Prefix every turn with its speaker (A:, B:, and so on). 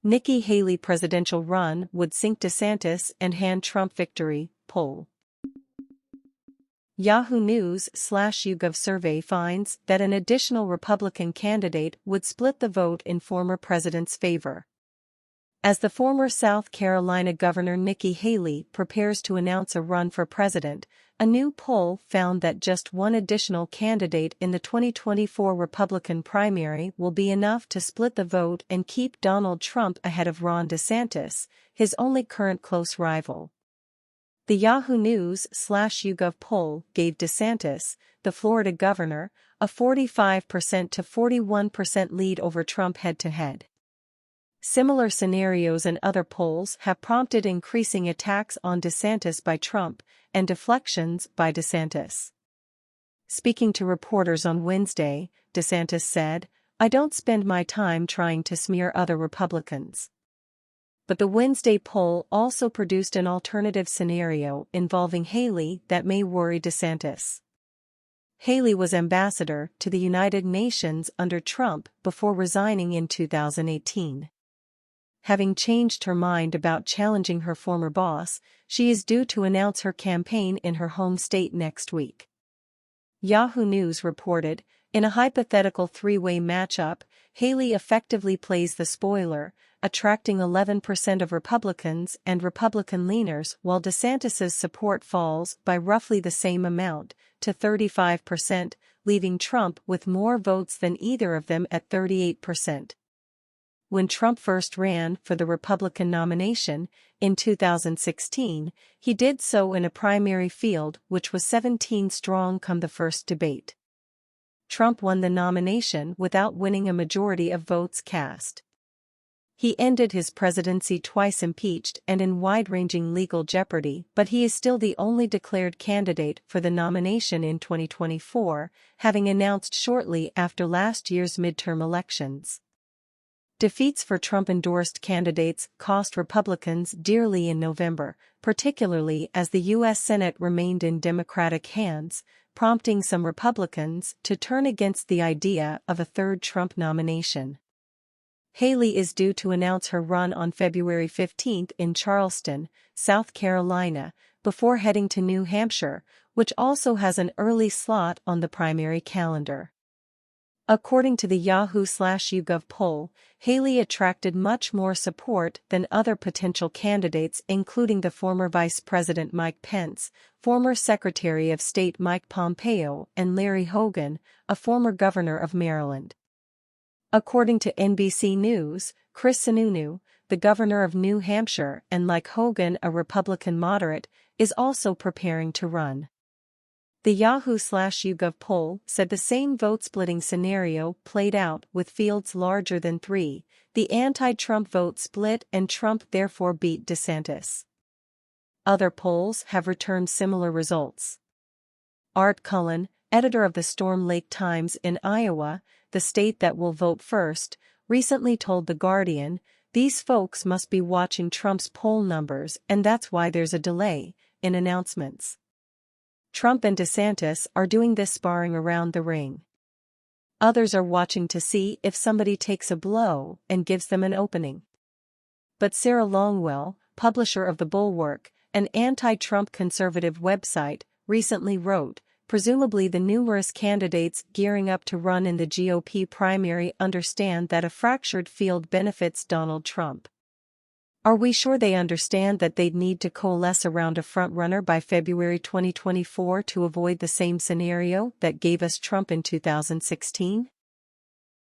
A: Nikki Haley presidential run would sink DeSantis and hand Trump victory, poll. Yahoo News/YouGov survey finds that an additional Republican candidate would split the vote in former president's favor. As the former South Carolina Governor Nikki Haley prepares to announce a run for president, a new poll found that just one additional candidate in the 2024 Republican primary will be enough to split the vote and keep Donald Trump ahead of Ron DeSantis, his only current close rival. The Yahoo News/YouGov poll gave DeSantis, the Florida governor, a 45% to 41% lead over Trump head-to-head. Similar scenarios in other polls have prompted increasing attacks on DeSantis by Trump and deflections by DeSantis. Speaking to reporters on Wednesday, DeSantis said, "I don't spend my time trying to smear other Republicans." But the Wednesday poll also produced an alternative scenario involving Haley that may worry DeSantis. Haley was ambassador to the United Nations under Trump before resigning in 2018. Having changed her mind about challenging her former boss, she is due to announce her campaign in her home state next week. Yahoo News reported, in a hypothetical three-way matchup, Haley effectively plays the spoiler, attracting 11% of Republicans and Republican leaners, while DeSantis's support falls by roughly the same amount, to 35%, leaving Trump with more votes than either of them at 38%. When Trump first ran for the Republican nomination, in 2016, he did so in a primary field which was 17 strong come the first debate. Trump won the nomination without winning a majority of votes cast. He ended his presidency twice impeached and in wide-ranging legal jeopardy, but he is still the only declared candidate for the nomination in 2024, having announced shortly after last year's midterm elections. Defeats for Trump-endorsed candidates cost Republicans dearly in November, particularly as the U.S. Senate remained in Democratic hands, prompting some Republicans to turn against the idea of a third Trump nomination. Haley is due to announce her run on February 15 in Charleston, South Carolina, before heading to New Hampshire, which also has an early slot on the primary calendar. According to the Yahoo/YouGov poll, Haley attracted much more support than other potential candidates, including the former Vice President Mike Pence, former Secretary of State Mike Pompeo, and Larry Hogan, a former governor of Maryland. According to NBC News, Chris Sununu, the governor of New Hampshire and like Hogan a Republican moderate, is also preparing to run. The Yahoo/YouGov poll said the same vote-splitting scenario played out with fields larger than 3, the anti-Trump vote split and Trump therefore beat DeSantis. Other polls have returned similar results. Art Cullen, editor of the Storm Lake Times in Iowa, the state that will vote first, recently told The Guardian, "These folks must be watching Trump's poll numbers and that's why there's a delay in announcements." Trump and DeSantis are doing this sparring around the ring. Others are watching to see if somebody takes a blow and gives them an opening. But Sarah Longwell, publisher of The Bulwark, an anti-Trump conservative website, recently wrote, presumably the numerous candidates gearing up to run in the GOP primary understand that a fractured field benefits Donald Trump. Are we sure they understand that they'd need to coalesce around a frontrunner by February 2024 to avoid the same scenario that gave us Trump in 2016?